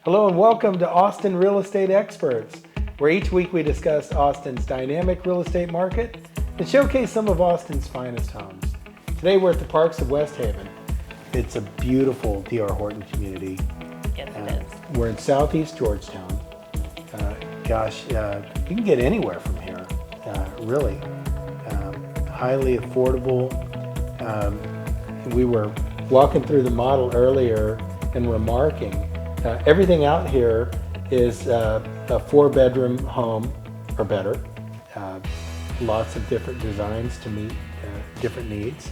Hello and welcome to Austin Real Estate Experts, where each week we discuss Austin's dynamic real estate market and showcase some of Austin's finest homes. Today we're at the Parks of West Haven. It's a beautiful D.R. Horton community. Yes, it is. We're in Southeast Georgetown. You can get anywhere from here, really. Highly affordable. We were walking through the model earlier and remarking, everything out here is a 4-bedroom home or better. Lots of different designs to meet different needs.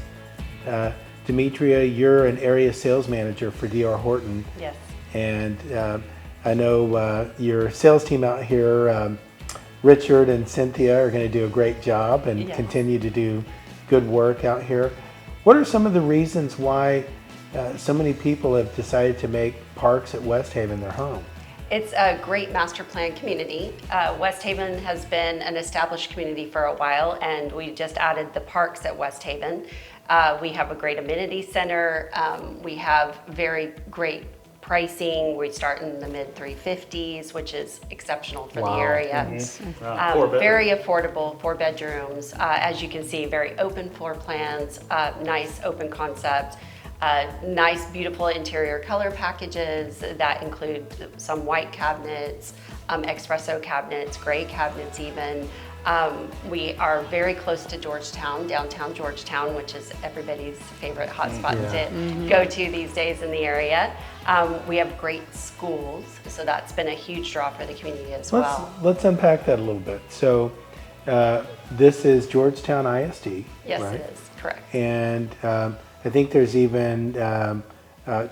Demetria, you're an area sales manager for D.R. Horton. Yes. And I know your sales team out here, Richard and Cynthia, are going to do a great job and Yes. continue to do good work out here. What are some of the reasons why so many people have decided to make Parks at West Haven their home? It's a great master plan community. West Haven has been an established community for a while, and we just added the parks at West Haven. We have a great amenity center. We have very great pricing. We start in the mid 350s, which is exceptional for the area. Mm-hmm. Very affordable, 4 bedrooms. As you can see, very open floor plans, nice open concept. Nice, beautiful interior color packages that include some white cabinets, espresso cabinets, gray cabinets even. We are very close to Georgetown, downtown Georgetown, which is everybody's favorite hotspot to go to these days in the area. We have great schools, so that's been a huge draw for the community as well. Let's unpack that a little bit. So this is Georgetown ISD, Yes, right? it is, correct. And I think there's even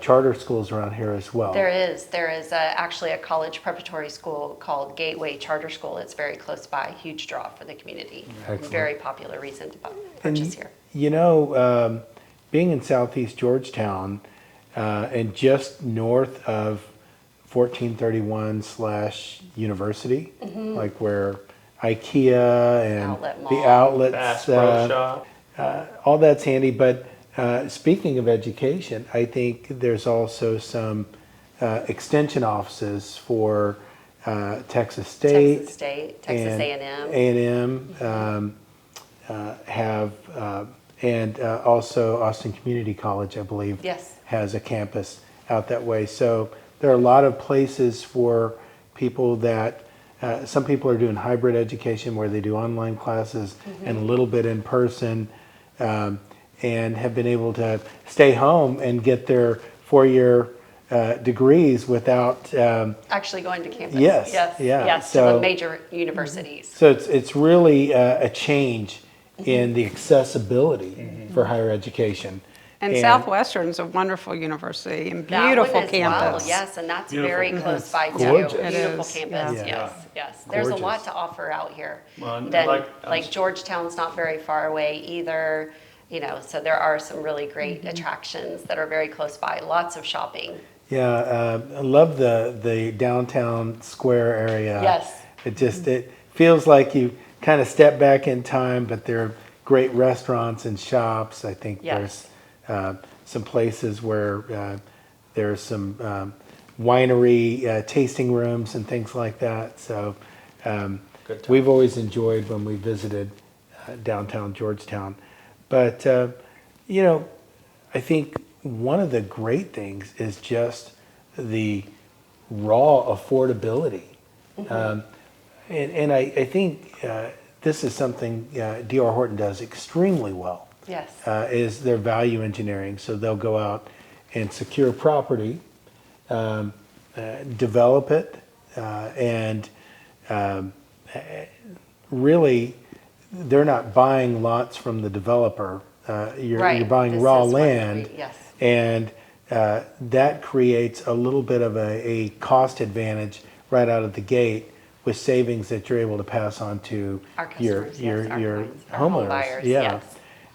charter schools around here as well. There is actually a college preparatory school called Gateway Charter School. It's very close by, huge draw for the community. Excellent. Very popular reason to purchase here. You know, being in Southeast Georgetown and just north of 1431/University, like where IKEA and Outlet the Mall. outlets, Bass Pro Shop. all that's handy. But speaking of education, I think there's also some extension offices for Texas State, Texas A&M. A&M and also Austin Community College, I believe, Yes. has a campus out that way. So there are a lot of places for people that, some people are doing hybrid education where they do online classes and a little bit in person, and have been able to stay home and get their 4-year degrees without Actually going to campus. Yes, Yes. yeah. Yes. So- to the major universities. So it's really a change in the accessibility for higher education. And Southwestern's a wonderful university and That beautiful one as campus. Well, yes, and that's Beautiful. very close by Gorgeous. too. It Beautiful is, campus. yeah. Yes, yes. There's a Gorgeous. lot to offer out here. Well, and Then, like- Georgetown's not very far away either. You know, so there are some really great attractions that are very close by. Lots of shopping. Yeah, I love the downtown square area. Yes. It feels like you kind of step back in time, but there are great restaurants and shops. I think Yes. there's some places where there's some winery tasting rooms and things like that. So Good time. we've always enjoyed when we visited downtown Georgetown. But, you know, I think one of the great things is just the raw affordability. And I think this is something D.R. Horton does extremely well, Yes. is their value engineering. So they'll go out and secure property, develop it, and really they're not buying lots from the developer. You're buying This raw is what land, yes. and that creates a little bit of a cost advantage right out of the gate with savings that you're able to pass on to Our your customers, yes, our your clients, our home homeowners. buyers, Yeah, yes.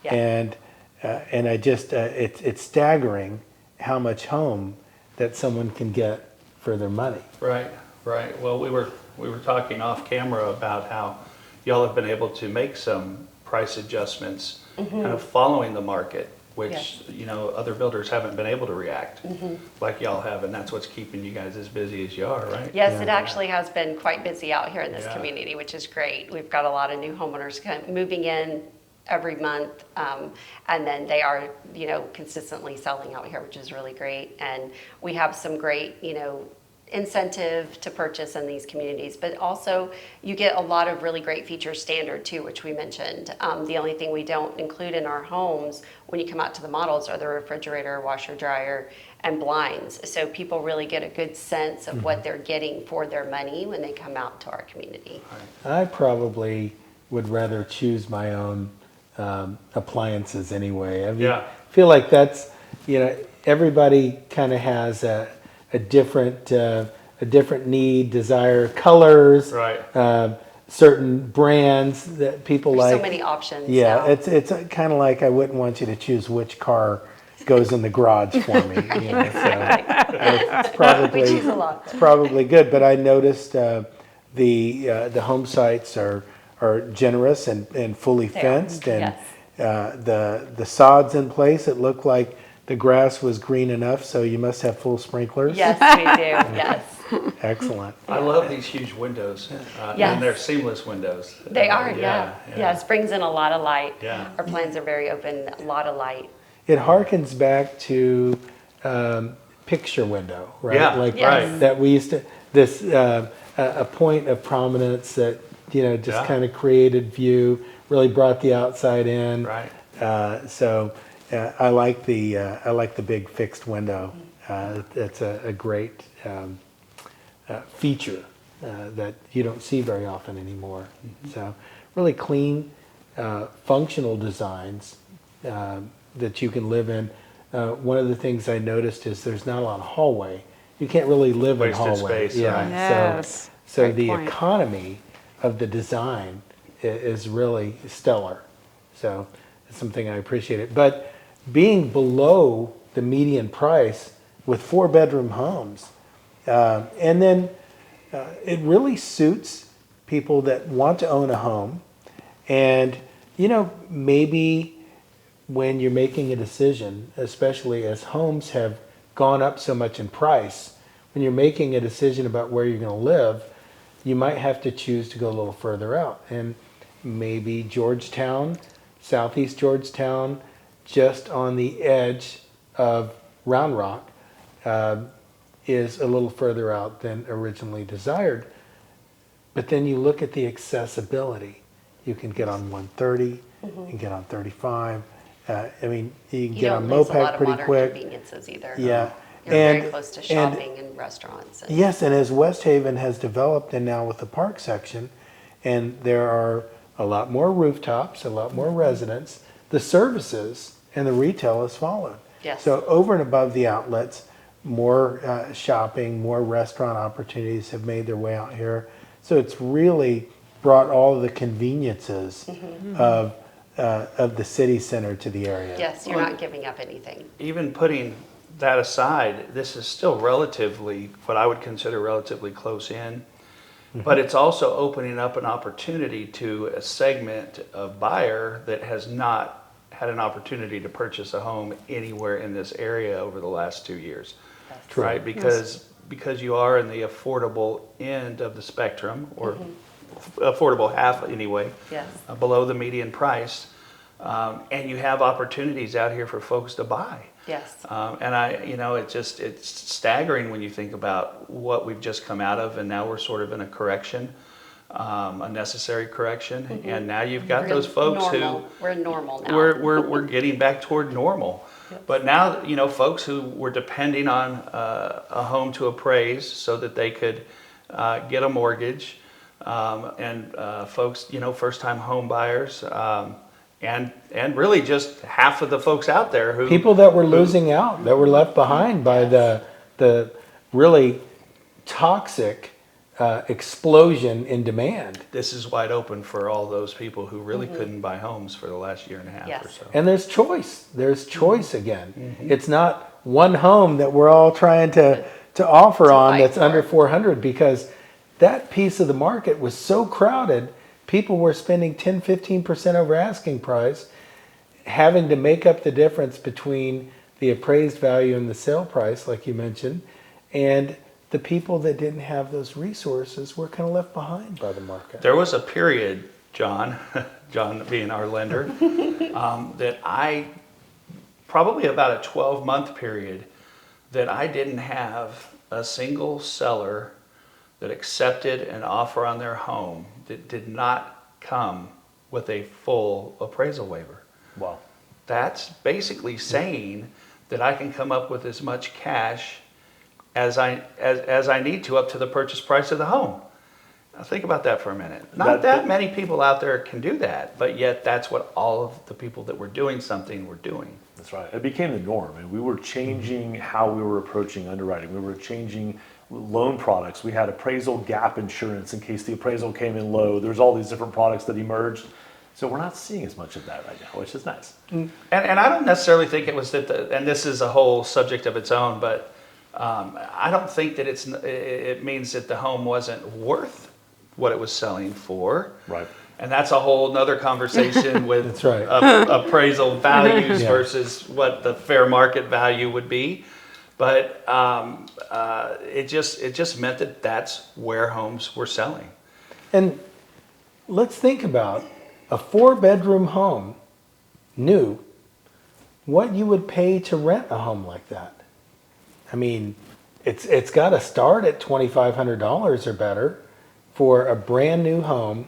Yeah. and I just it's staggering how much home that someone can get for their money. Right, right. Well, we were talking off camera about how y'all have been able to make some price adjustments kind of following the market. which, Yes. you know, other builders haven't been able to react like y'all have, and that's what's keeping you guys as busy as you are, right? Yes, it actually has been quite busy out here in this Yeah. community, which is great. We've got a lot of new homeowners moving in every month, and then they are, you know, consistently selling out here, which is really great. And we have some great, you know, incentive to purchase in these communities, but also you get a lot of really great features standard too, which we mentioned. The only thing we don't include in our homes when you come out to the models are the refrigerator, washer, dryer, and blinds. So people really get a good sense of what they're getting for their money when they come out to our community. I probably would rather choose my own appliances anyway. I mean, Yeah. feel like that's, you know, everybody kind of has a different need, desire, colors, Right. certain brands that people There's like. so many options Yeah, now. it's kind of like I wouldn't want you to choose which car goes in the garage for me. You know, so it's probably We choose a lot. it's probably good. But I noticed the home sites are generous and fully They are, fenced, and yes. the sod's in place. It looked like the grass was green enough, so you must have full sprinklers. Yes, we do, yes. Excellent. I love these huge windows, Yes. and they're seamless windows. They are, yeah. Yes, brings in a lot of light. Yeah. Our plans are very open, a lot of light. It harkens back to picture window, right? Yeah, like Yes. that we used to this a point of prominence that, you know, just Yeah. kind of created view, really brought the outside in. Right. So I like the big fixed window. It's a great feature that you don't see very often anymore. So really clean, functional designs that you can live in. One of the things I noticed is there's not a lot of hallway. You can't really live in Wasted hallway. space, right. Yes, So great the point. economy of the design is really stellar. So it's something I appreciate it. But being below the median price with 4-bedroom homes, and then it really suits people that want to own a home. And, you know, maybe when you're making a decision, especially as homes have gone up so much in price, when you're making a decision about where you're going to live, you might have to choose to go a little further out. And maybe Georgetown, southeast Georgetown, just on the edge of Round Rock, is a little further out than originally desired. But then you look at the accessibility. You can get on 130, you can get on 35. I mean, you can You get on don't lose a lot Mopac of pretty modern quick. conveniences either. Yeah. You're very And- close to and- shopping and restaurants. And Yes, and as West Haven has developed, and now with the park section, and there are a lot more rooftops, a lot more residents, the services and the retail has followed. Yes. So over and above the outlets, more shopping, more restaurant opportunities have made their way out here. So it's really brought all of the conveniences of the city center to the area. Yes, you're not giving up anything. Even putting that aside, this is still relatively, what I would consider relatively close in, but it's also opening up an opportunity to a segment of buyer that has not had an opportunity to purchase a home anywhere in this area over the last 2 years. True. Right? Because you are in the affordable end of the spectrum, or affordable half anyway. Yes. Below the median price, and you have opportunities out here for folks to buy. Yes. And you know, it's staggering when you think about what we've just come out of, and now we're sort of in a correction, a necessary correction, and now you've got We're those folks normal. We're normal who now. we're getting back toward normal. But now, you know, folks who were depending on a home to appraise so that they could get a mortgage, and folks, you know, first-time home buyers, and really just half of the folks out there who People that were losing out, that were left behind by the really toxic explosion in demand. this is wide open for all those people who really couldn't buy homes for the last year and a half Yes. or so. And there's choice. There's choice again. It's not one home that we're all trying to offer on fight that's for. under 400, because that piece of the market was so crowded. People were spending 10, 15% over asking price. having to make up the difference between the appraised value and the sale price, like you mentioned, and the people that didn't have those resources were kind of left behind by the market. There was a period, John, John being our lender, that I, probably about a 12-month period, that I didn't have a single seller that accepted an offer on their home that did not come with a full appraisal waiver. Wow. That's basically saying that I can come up with as much cash as I need to up to the purchase price of the home. Now think about that for a minute. Not that many people out there can do that, but yet that's what all of the people that were doing something were doing. That's right. It became the norm, and we were changing how we were approaching underwriting. We were changing loan products. We had appraisal gap insurance in case the appraisal came in low. There's all these different products that emerged. So we're not seeing as much of that right now, which is nice. And I don't necessarily think it was that, and this is a whole subject of its own, but I don't think that it means that the home wasn't worth what it was selling for. Right. And that's a whole nother conversation with That's right. Appraisal values Yeah. versus what the fair market value would be. But it just meant that that's where homes were selling. And let's think about a 4-bedroom home, new, what you would pay to rent a home like that. I mean, it's got to start at $2,500 or better for a brand new home,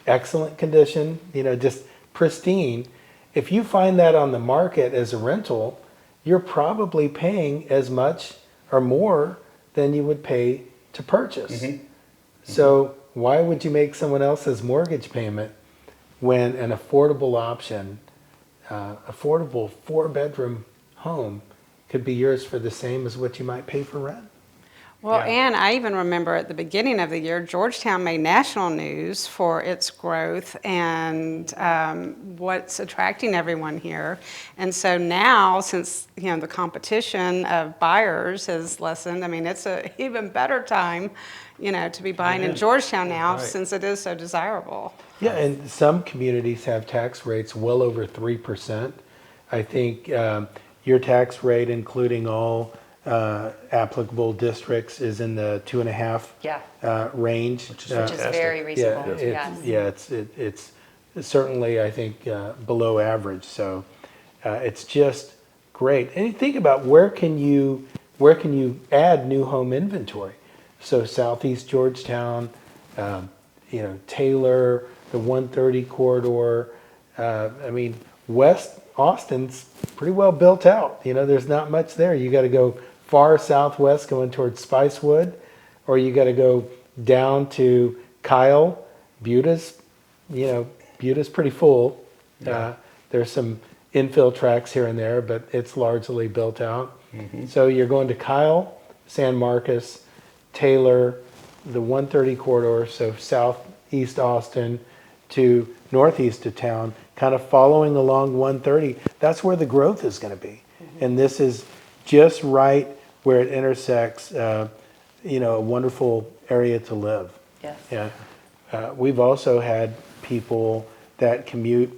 excellent condition, just pristine. If you find that on the market as a rental, you're probably paying as much or more than you would pay to purchase. So why would you make someone else's mortgage payment when an affordable option, affordable 4-bedroom home could be yours for the same as what you might pay for rent? Well, Yeah. and I even remember at the beginning of the year, Georgetown made national news for its growth and what's attracting everyone here. And so now, since the competition of buyers has lessened, I mean, it's an even better time, to be buying in Georgetown now, Right. since it is so desirable. Yeah, and some communities have tax rates well over 3%. I think your tax rate, including all applicable districts, is in the 2.5 Yeah, range. Which is which is fantastic. very reasonable, it's, yes. it's certainly, I think, below average. So it's just great. And you think about where can you add new home inventory? So Southeast Georgetown, Taylor, the 130 corridor. I mean, West Austin's pretty well built out. There's not much there. You got to go far southwest going towards Spicewood, or you got to go down to Kyle. Buta's pretty full. There's some infill tracks here and there, but it's largely built out. So you're going to Kyle, San Marcos, Taylor, the 130 corridor, so southeast Austin to northeast of town, kind of following along 130. That's where the growth is going to be. And this is just right where it intersects, a wonderful area to live. Yes. Yeah. We've also had people that commute,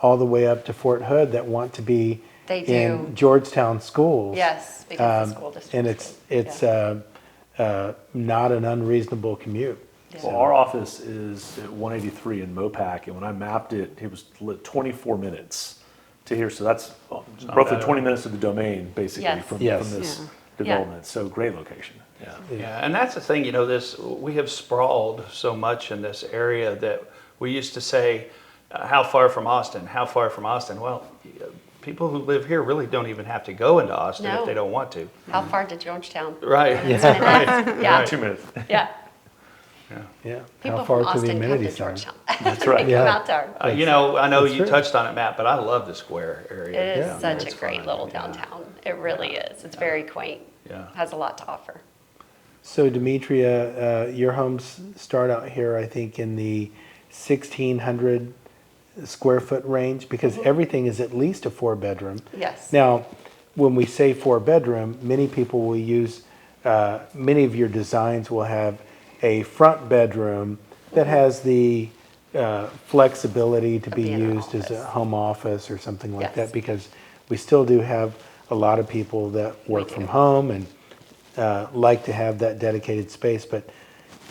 all the way up to Fort Hood that want to be They do. in Georgetown schools. Yes, because the school district. And it's not an unreasonable commute. Yeah. Well, our office is at 183 in Mopac, and when I mapped it, it was 24 minutes to here. So that's roughly bad. 20 minutes of the domain, basically, Yes. from Yes. this Yeah. development. So great location. Yeah. Yeah, and that's the thing, we have sprawled so much in this area that we used to say, how far from Austin? How far from Austin? Well, people who live here really don't even have to go into Austin No. if they don't want to. How far to Georgetown? Right. Yeah. Yeah. 2 minutes. Yeah. Yeah. People How far from to the Austin come amenity to center? Georgetown. That's right. They Yeah. come out there. I know That's you true. touched on it, Matt, but I love the square area. It is Yeah. such It's a great fun. little Yeah. downtown. It really is. It's very quaint. Yeah. Has a lot to offer. So Demetria, your homes start out here, I think, in the 1,600 square foot range, because everything is at least a 4-bedroom. Yes. Now, when we say 4-bedroom, many people will use, many of your designs will have a front bedroom that has the flexibility to be being in an used as a office. home office or something like Yes. that, because we still do have a lot of people that work do. from home and like to have that dedicated space. But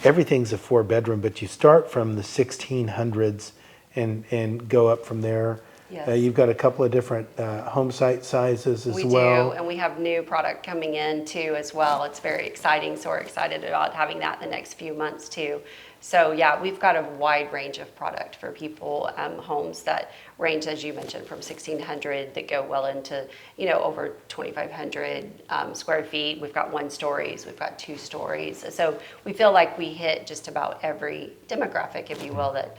everything's a 4-bedroom, but you start from the 1600s and go up from there. Yes. You've got a couple of different home site sizes as We well. do, and we have new product coming in too as well. It's very exciting, so we're excited about having that in the next few months too. So yeah, we've got a wide range of product for people, homes that range, as you mentioned, from 1,600 that go well into, over 2,500 square feet. We've got 1 stories, we've got 2 stories. So we feel like we hit just about every demographic, if you will, that,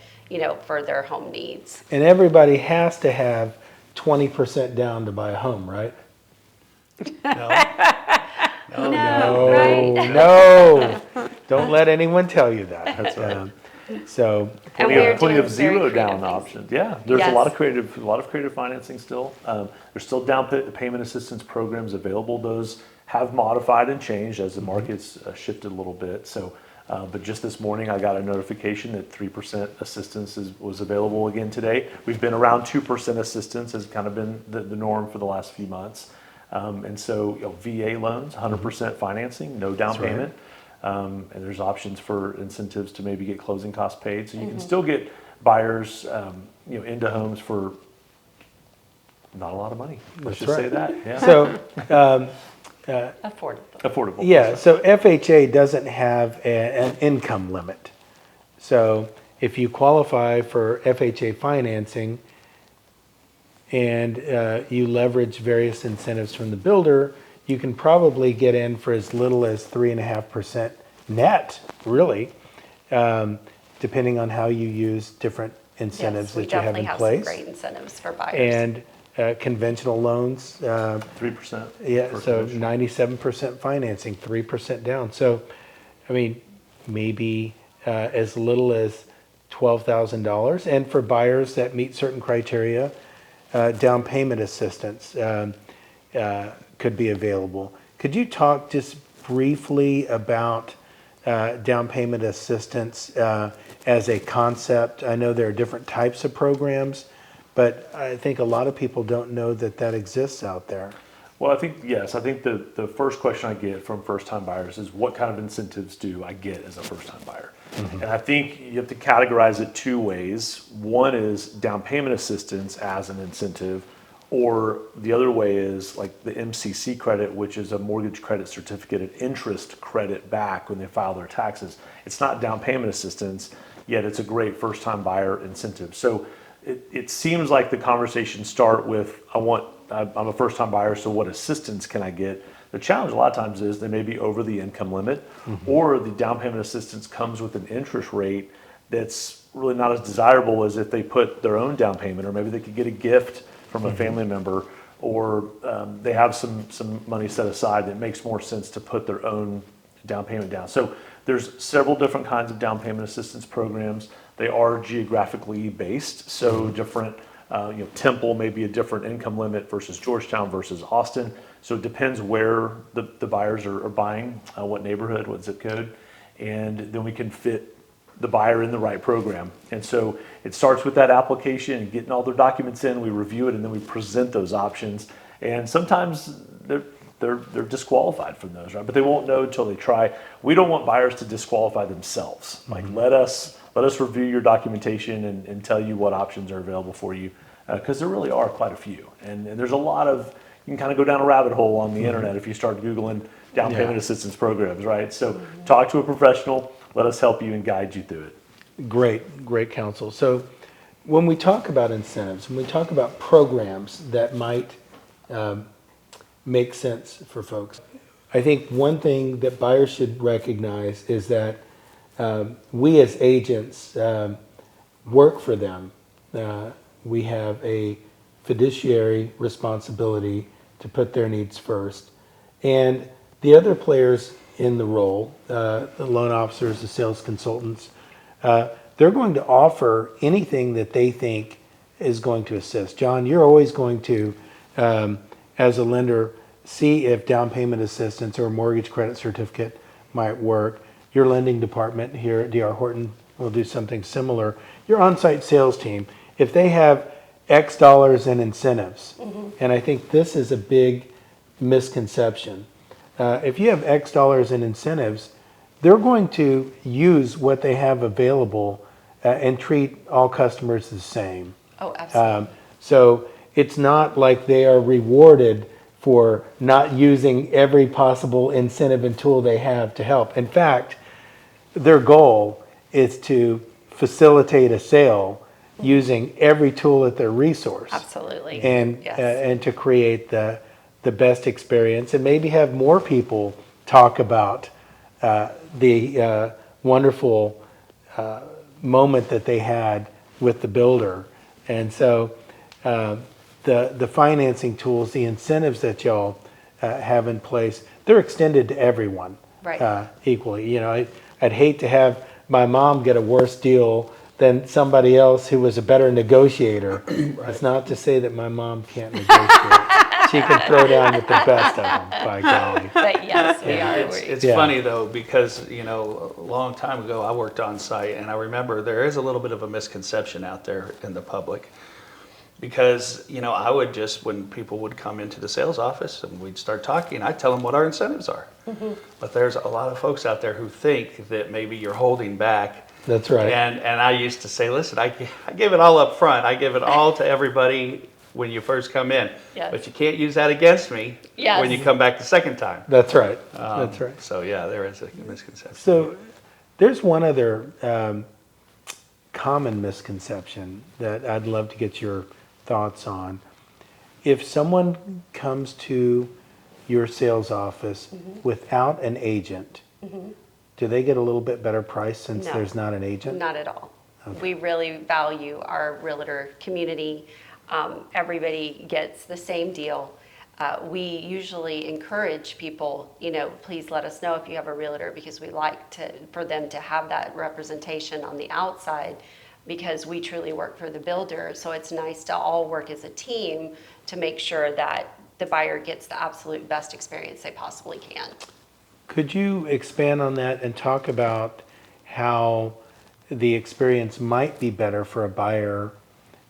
for their home needs. And everybody has to have 20% down to buy a home, right? No, right? No, don't let anyone tell you that. That's right. So, And Plenty we're of, plenty doing of very zero creative down things. options. Yeah, there's a Yes. lot of creative financing still. There's still payment assistance programs available. Those have modified and changed as the market's shifted a little bit. So, but just this morning, I got a notification that 3% assistance was available again today. We've been around 2% assistance has kind of been the norm for the last few months. And so, VA loans, 100% financing, no down That's right. payment. And there's options for incentives to maybe get closing costs paid. So you can still get buyers, into homes for not a lot of money. Let's That's just say right. that. Yeah. so Affordable. Affordable. yeah, so FHA doesn't have an income limit. So if you qualify for FHA financing and you leverage various incentives from the builder, you can probably get in for as little as 3.5% net, really, depending on how you use different incentives Yes, we that you have definitely in have place. some great incentives for buyers. And conventional loans, 3%. yeah, for so conventional. 97% financing, 3% down. So, I mean, maybe as little as $12,000. And for buyers that meet certain criteria, down payment assistance could be available. Could you talk just briefly about down payment assistance as a concept? I know there are different types of programs, but I think a lot of people don't know that that exists out there. Well, I think, yes, I think the first question I get from first-time buyers is what kind of incentives do I get as a first-time buyer? And I think you have to categorize it 2 ways. One is down payment assistance as an incentive, or the other way is like the MCC credit, which is a mortgage credit certificate, an interest credit back when they file their taxes. It's not down payment assistance, yet it's a great first-time buyer incentive. So it seems like the conversation start with, I'm a first-time buyer, so what assistance can I get? The challenge a lot of times is they may be over the income limit, or the down payment assistance comes with an interest rate that's really not as desirable as if they put their own down payment, or maybe they could get a gift from a family member, or they have some money set aside that makes more sense to put their own down payment down. So there's several different kinds of down payment assistance programs. They are geographically based, so different, Temple may be a different income limit versus Georgetown versus Austin. So it depends where the buyers are buying, what neighborhood, what zip code, and then we can fit the buyer in the right program. And so it starts with that application and getting all their documents in, we review it, and then we present those options. And sometimes they're disqualified from those, right? But they won't know until they try. We don't want buyers to disqualify themselves. Like, let us review your documentation and tell you what options are available for you, because there really are quite a few. And there's a lot of, you can kind of go down a rabbit hole on the internet if you start Googling down payment assistance programs, right? So talk to a professional, let us help you and guide you through it. Great counsel. So when we talk about incentives, when we talk about programs that might make sense for folks, I think one thing that buyers should recognize is that we as agents work for them. We have a fiduciary responsibility to put their needs first. And the other players in the role, the loan officers, the sales consultants, they're going to offer anything that they think is going to assist. John, you're always going to, as a lender, see if down payment assistance or mortgage credit certificate might work. Your lending department here at D.R. Horton we'll do something similar. Your on-site sales team, if they have X dollars in incentives, and I think this is a big misconception. If you have X dollars in incentives, they're going to use what they have available and treat all customers the same. Oh, absolutely. So it's not like they are rewarded for not using every possible incentive and tool they have to help. In fact, their goal is to facilitate a sale using every tool at their resource. Absolutely. And, Yes. and to create the best experience, and maybe have more people talk about the wonderful moment that they had with the builder. And so the financing tools, the incentives that y'all have in place, they're extended to everyone Right. equally. You know, I'd hate to have my mom get a worse deal than somebody else who was a better negotiator. It's not to say that my mom can't negotiate. She can throw down with the best of them, by golly. But yes, we are. It's Yeah. funny though, because, you know, a long time ago, I worked on site, and I remember there is a little bit of a misconception out there in the public. Because, you know, I would just, when people would come into the sales office and we'd start talking, I'd tell them what our incentives are. But there's a lot of folks out there who think that maybe you're holding back. That's right. And I used to say, listen, I give it all up front. I give it all to everybody when you first come in. Yes. But you can't use that against me Yes. when you come back the second time. That's right. That's right. So yeah, there is a misconception. So there's one other common misconception that I'd love to get your thoughts on. If someone comes to your sales office without an agent, do they get a little bit better price since No. there's not an agent? Not at all. We really value our realtor community. Everybody gets the same deal. We usually encourage people, you know, please let us know if you have a realtor, because we like for them to have that representation on the outside, because we truly work for the builder. So it's nice to all work as a team to make sure that the buyer gets the absolute best experience they possibly can. Could you expand on that and talk about how the experience might be better for a buyer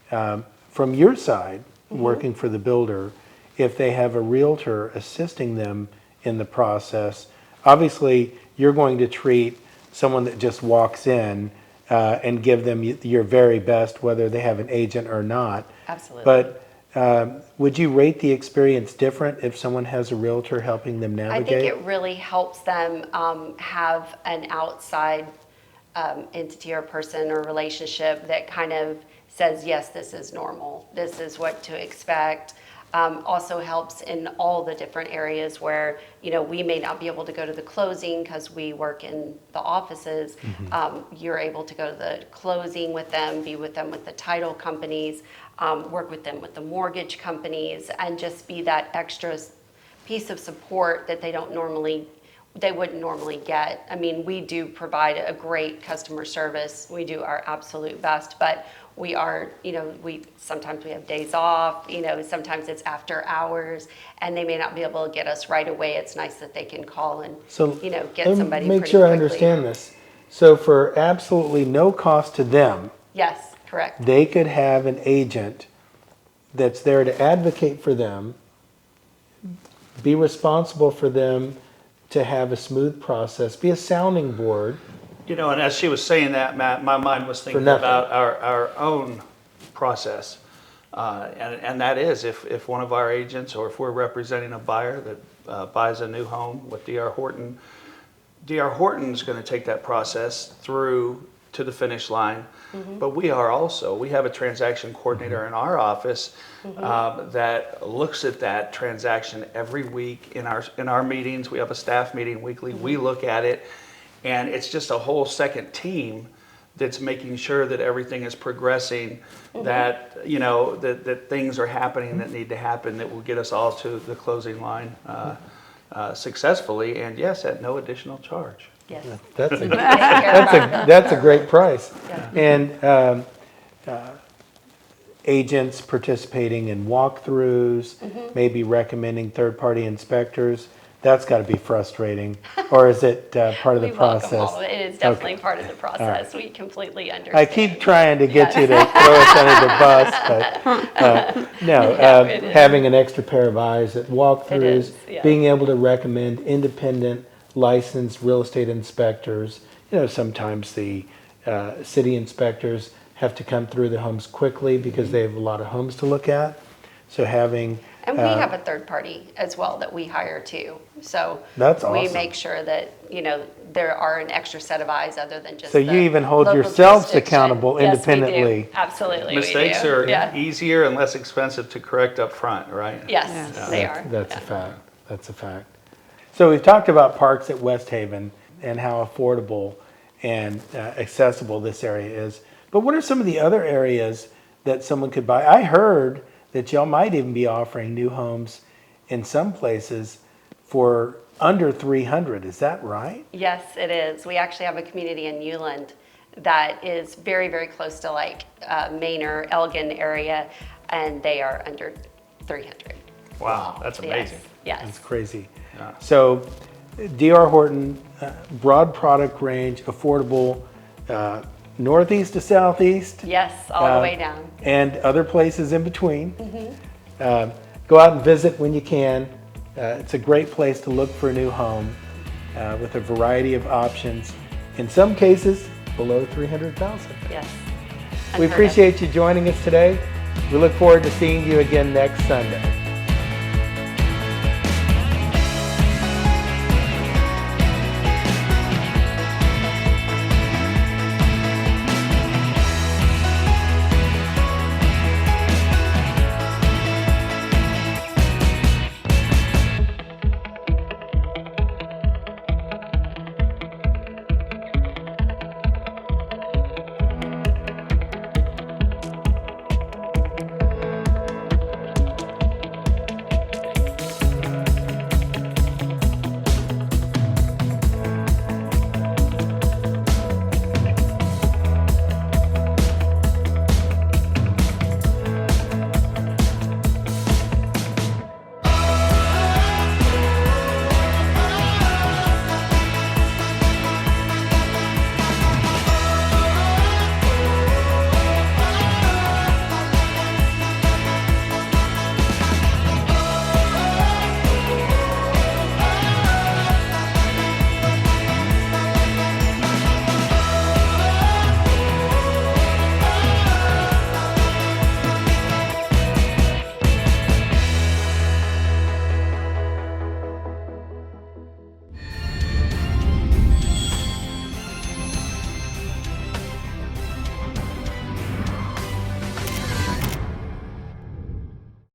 from your side, working for the builder, if they have a realtor assisting them in the process? Obviously, you're going to treat someone that just walks in and give them your very best, whether they have an agent or not. Absolutely. But would you rate the experience different if someone has a realtor helping them I navigate? think it really helps them have an outside entity or person or relationship that kind of says, yes, this is normal. This is what to expect. Also helps in all the different areas where, you know, we may not be able to go to the closing because we work in the offices. You're able to go to the closing with them, be with them with the title companies, work with them with the mortgage companies, and just be that extra piece of support that they wouldn't normally get. I mean, we do provide a great customer service. We do our absolute best, but we are, you know, sometimes we have days off, you know, sometimes it's after hours, and they may not be able to get us right away. It's nice that they can call and, So you know, get let me somebody make pretty sure I quickly. understand this. So for absolutely no cost to them, Yes, correct. they could have an agent that's there to advocate for them, be responsible for them to have a smooth process, be a sounding board. You know, and as she was saying that, Matt, my mind was thinking nothing. about our own process. And that is, if one of our agents, or if we're representing a buyer that buys a new home with D.R. Horton, D.R. Horton's going to take that process through to the finish line. But we have a transaction coordinator in our office that looks at that transaction every week in our meetings. We have a staff meeting weekly. We look at it, and it's just a whole second team that's making sure that everything is progressing, that, you know, that things are happening that need to happen, that will get us all to the closing line successfully, and yes, at no additional charge. Yes. That's a, Take care of our- that's a great price. Yeah. And agents participating in walkthroughs, maybe recommending third-party inspectors. That's got to be frustrating. Or is it part of the We welcome process? all of it. It is definitely Okay. part of the process. We completely understand. I keep trying to get you to throw us under the bus, but no, No, it is. having an extra pair of eyes at walkthroughs, is, yeah. being able to recommend independent licensed real estate inspectors. Sometimes the city inspectors have to come through the homes quickly because they have a lot of homes to look at. So having And we have a third party as well that we hire too. So That's we awesome. make sure that, there are an extra set of eyes other than just So the you even hold local yourselves jurisdiction. accountable Yes, we do. independently. Absolutely, Mistakes we do. are Yeah. easier and less expensive to correct up front, right? Yes, Yes. they are. That's Yeah. a fact. That's a fact. So we've talked about parks at West Haven and how affordable and accessible this area is. But what are some of the other areas that someone could buy? I heard that y'all might even be offering new homes in some places for under 300. Is that right? Yes, it is. We actually have a community in Newland that is very, very close to Manor, Elgin area, and they are under 300. Wow, that's amazing. Yes. That's crazy. Yeah. So D.R. Horton, broad product range, affordable, northeast to southeast. Yes, all the way down. And other places in between. Go out and visit when you can. It's a great place to look for a new home with a variety of options. In some cases, below 300,000. Yes. We Unheard of. appreciate you joining us today. We look forward to seeing you again next Sunday.